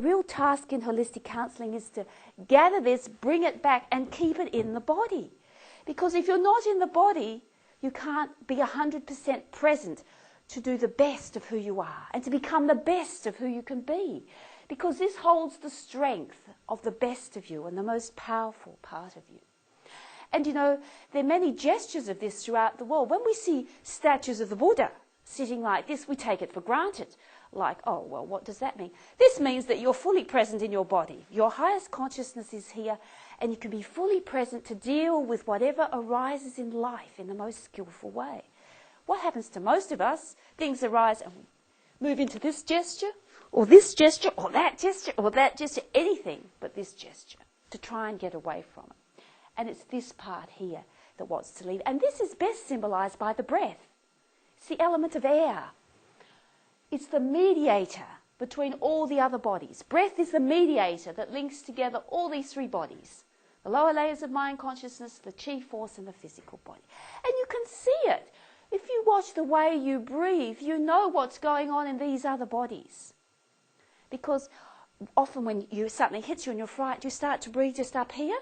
real task in holistic counselling is to gather this, bring it back and keep it in the body. Because if you're not in the body, you can't be 100% present to do the best of who you are and to become the best of who you can be. Because this holds the strength of the best of you and the most powerful part of you. And you know, there are many gestures of this throughout the world. When we see statues of the Buddha sitting like this, we take it for granted. Like, oh, well, what does that mean? This means that you're fully present in your body. Your highest consciousness is here, and you can be fully present to deal with whatever arises in life in the most skillful way. What happens to most of us? Things arise and we move into this gesture, or this gesture, or that gesture, or that gesture, anything but this gesture, to try and get away from it. And it's this part here that wants to leave. And this is best symbolised by the breath. It's the element of air. It's the mediator between all the other bodies. Breath is the mediator that links together all these three bodies. The lower layers of mind consciousness, the chi force and the physical body. And you can see it. If you watch the way you breathe, you know what's going on in these other bodies. Because often when something hits you and you're frightened, you start to breathe just up here.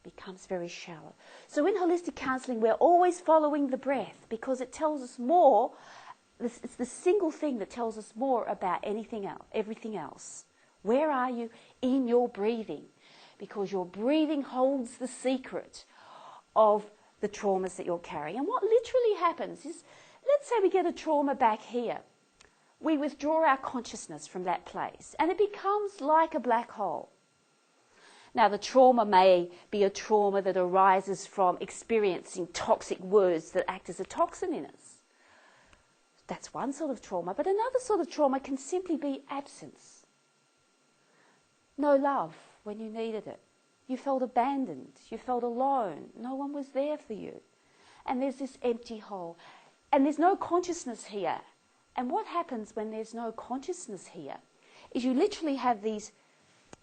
It becomes very shallow. So in holistic counselling, we're always following the breath because it tells us more. It's the single thing that tells us more about anything else, everything else. Where are you in your breathing? Because your breathing holds the secret of the traumas that you're carrying. And what literally happens is, let's say we get a trauma back here. We withdraw our consciousness from that place and it becomes like a black hole. Now, the trauma may be a trauma that arises from experiencing toxic words that act as a toxin in us. That's one sort of trauma. But another sort of trauma can simply be absence. No love when you needed it. You felt abandoned. You felt alone. No one was there for you. And there's this empty hole. And there's no consciousness here. And what happens when there's no consciousness here is you literally have these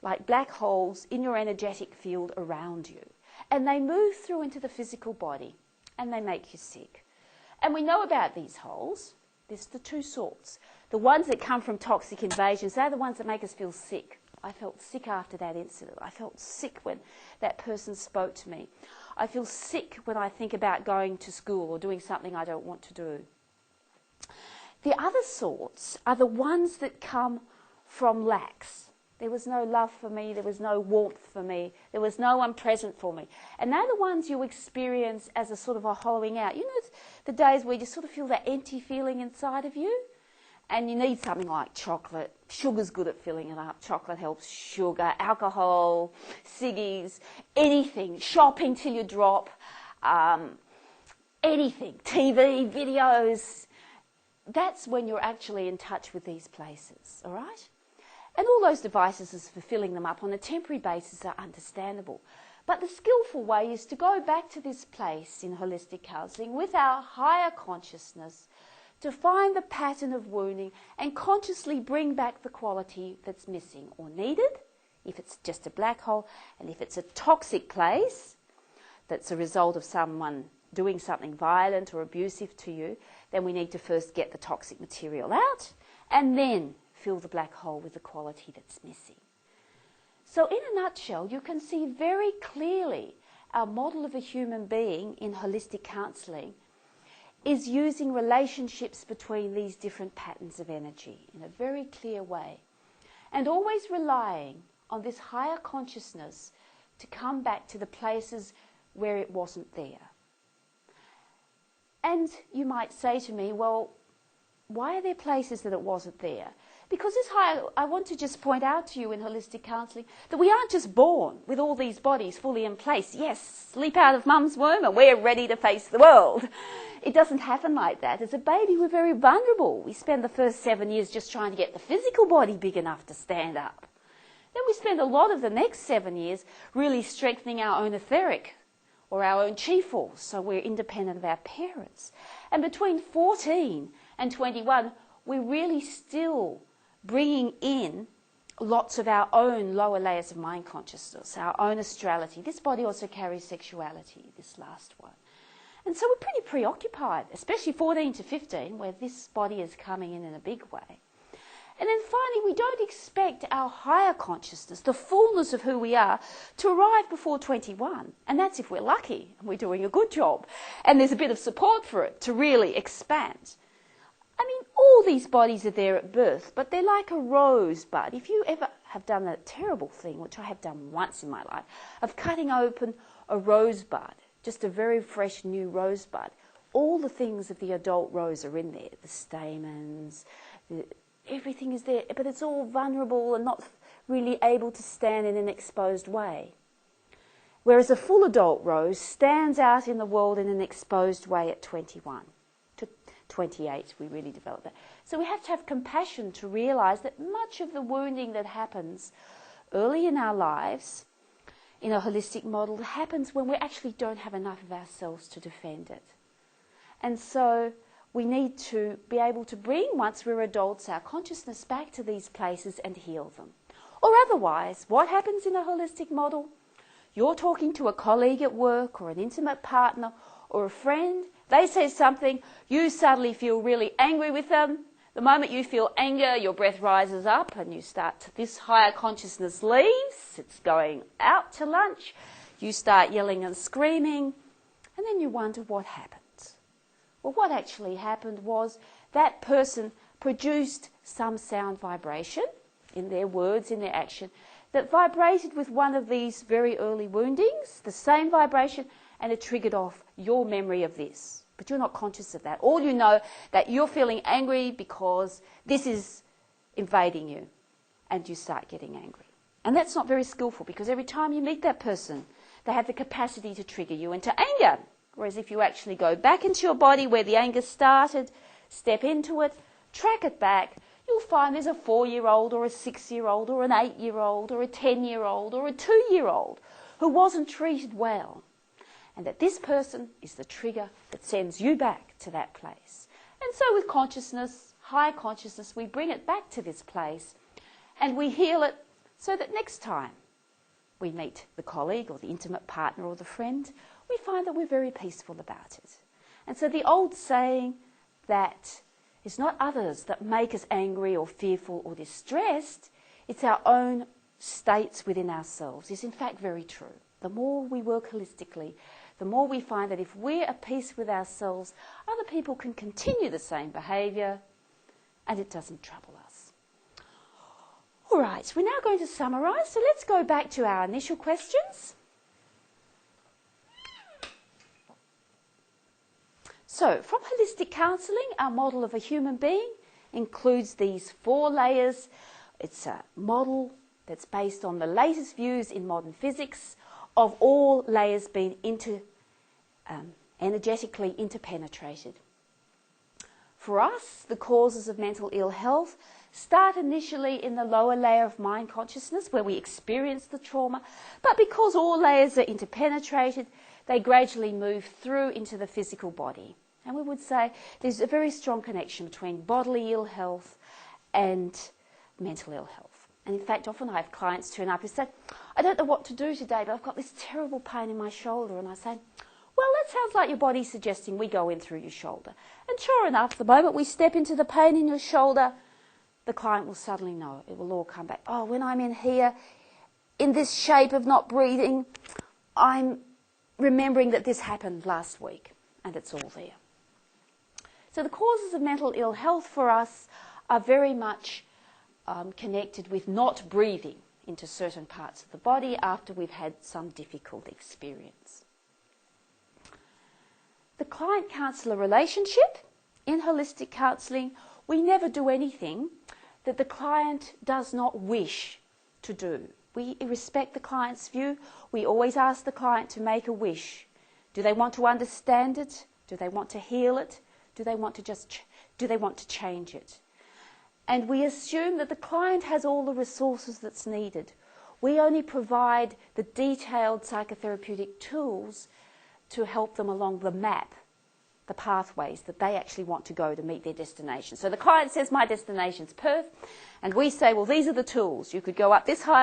like black holes in your energetic field around you. And they move through into the physical body and they make you sick. And we know about these holes. There's the two sorts. The ones that come from toxic invasions, they're the ones that make us feel sick. I felt sick after that incident. I felt sick when that person spoke to me. I feel sick when I think about going to school or doing something I don't want to do. The other sorts are the ones that come from lacks. There was no love for me, there was no warmth for me, there was no one present for me. And they're the ones you experience as a sort of a hollowing out. You know, it's the days where you sort of feel that empty feeling inside of you and you need something like chocolate. Sugar's good at filling it up. Chocolate helps. Sugar, alcohol, ciggies, anything. Shopping till you drop, anything. TV, videos. That's when you're actually in touch with these places, all right? And all those devices for filling them up on a temporary basis are understandable. But the skillful way is to go back to this place in holistic counselling with our higher consciousness to find the pattern of wounding and consciously bring back the quality that's missing or needed, if it's just a black hole, and if it's a toxic place that's a result of someone doing something violent or abusive to you, then we need to first get the toxic material out and then fill the black hole with the quality that's missing. So in a nutshell, you can see very clearly our model of a human being in holistic counselling is using relationships between these different patterns of energy in a very clear way, and always relying on this higher consciousness to come back to the places where it wasn't there. And you might say to me, well, why are there places that it wasn't there? Because I want to just point out to you in holistic counselling that we aren't just born with all these bodies fully in place. Yes, sleep out of mum's womb and we're ready to face the world. It doesn't happen like that. As a baby, we're very vulnerable. We spend the first 7 years just trying to get the physical body big enough to stand up. Then we spend a lot of the next 7 years really strengthening our own etheric or our own chi force, so we're independent of our parents. And between 14 and 21, we're really still bringing in lots of our own lower layers of mind consciousness, our own astrality. This body also carries sexuality, this last one. And so we're pretty preoccupied, especially 14 to 15, where this body is coming in a big way. And then finally, we don't expect our higher consciousness, the fullness of who we are, to arrive before 21. And that's if we're lucky and we're doing a good job. And there's a bit of support for it to really expand. I mean, all these bodies are there at birth, but they're like a rosebud. If you ever have done that terrible thing, which I have done once in my life, of cutting open a rosebud, just a very fresh new rosebud, all the things of the adult rose are in there, the stamens, everything is there, but it's all vulnerable and not really able to stand in an exposed way. Whereas a full adult rose stands out in the world in an exposed way at 21. To 28, we really develop that. So we have to have compassion to realise that much of the wounding that happens early in our lives, in a holistic model, happens when we actually don't have enough of ourselves to defend it. And so we need to be able to bring, once we're adults, our consciousness back to these places and heal them. Or otherwise, what happens in a holistic model? You're talking to a colleague at work or an intimate partner or a friend. They say something, you suddenly feel really angry with them. The moment you feel anger, your breath rises up and you start, this higher consciousness leaves. It's going out to lunch. You start yelling and screaming. And then you wonder what happened. Well, what actually happened was that person produced some sound vibration in their words, in their action, that vibrated with one of these very early woundings, the same vibration, and it triggered off your memory of this. But you're not conscious of that. All you know that you're feeling angry because this is invading you, and you start getting angry. And that's not very skillful, because every time you meet that person, they have the capacity to trigger you into anger. Whereas if you actually go back into your body where the anger started, step into it, track it back, you'll find there's a 4-year-old or a 6-year-old or an 8-year-old or a 10-year-old or a 2-year-old who wasn't treated well. And that this person is the trigger that sends you back to that place. And so with consciousness, higher consciousness, we bring it back to this place and we heal it so that next time we meet the colleague or the intimate partner or the friend, we find that we're very peaceful about it. And so the old saying that it's not others that make us angry or fearful or distressed, it's our own states within ourselves, is in fact very true. The more we work holistically, the more we find that if we're at peace with ourselves, other people can continue the same behaviour and it doesn't trouble us. All right, we're now going to summarise. So let's go back to our initial questions. So, from holistic counselling, our model of a human being includes these 4 layers. It's a model that's based on the latest views in modern physics of all layers being energetically interpenetrated. For us, the causes of mental ill health start initially in the lower layer of mind consciousness where we experience the trauma, but because all layers are interpenetrated, they gradually move through into the physical body. And we would say there's a very strong connection between bodily ill health and mental ill health. And in fact, often I have clients turn up who say, I don't know what to do today, but I've got this terrible pain in my shoulder. And I say, well, that sounds like your body's suggesting we go in through your shoulder. And sure enough, the moment we step into the pain in your shoulder, the client will suddenly know. It will all come back. Oh, when I'm in here, in this shape of not breathing, I'm remembering that this happened last week. And it's all there. So the causes of mental ill health for us are very much connected with not breathing into certain parts of the body after we've had some difficult experience. The client-counsellor relationship, in holistic counselling, we never do anything that the client does not wish to do. We respect the client's view. We always ask the client to make a wish. Do they want to understand it? Do they want to heal it? Do they want to change it? And we assume that the client has all the resources that's needed. We only provide the detailed psychotherapeutic tools to help them along the map, the pathways that they actually want to go to meet their destination. So the client says, my destination's Perth, and we say, well, these are the tools. You could go up this highway